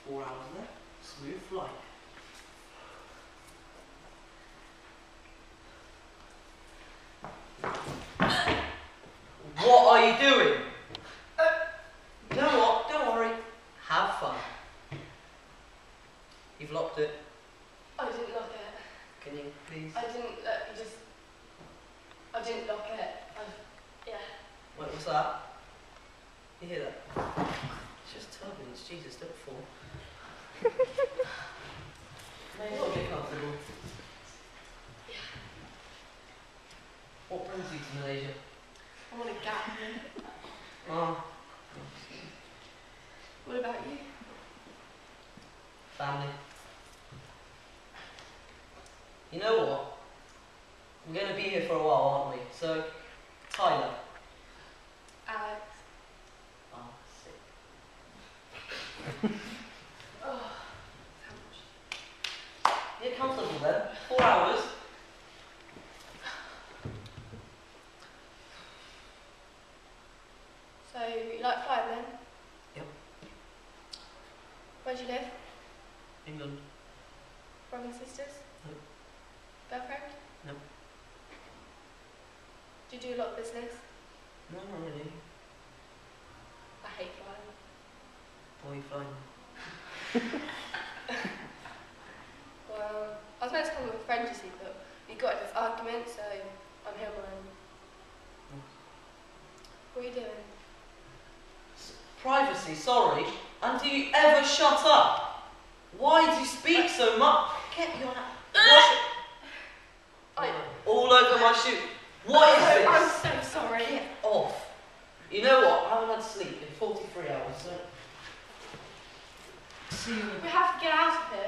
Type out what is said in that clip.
4 hours left. Smooth flight. What are you doing? You know what? Don't worry. Have fun. You've locked it. I didn't lock it. Can you please? I didn't lock it. Yeah. Wait, what's that? You hear that? It's just turbulence. Jesus, don't fall. May as well get comfortable. Yeah. What brings you to Malaysia? I want a gap year. Oh, What about you? family. You know what? We're going to be here for a while, aren't we? So, Tyler. Alex. Oh, sick. Oh, Get comfortable then. 4 hours. so you like flying then? Yep. Where do you live? England. Brothers and sisters? No. Girlfriend? No. Do you do a lot of business? No, not really. I hate flying. Why are you flying? Well, I was meant to come with a friend, you see, but we got into this argument, so I'm here on my own. What are you doing? Privacy, sorry. And do you ever shut up? Why do you speak so much? Get your hand. All over my shoe. What is this? I'm so sorry. Get off. You know what? I haven't had sleep in 43 hours, so... See you. We have to get out of here.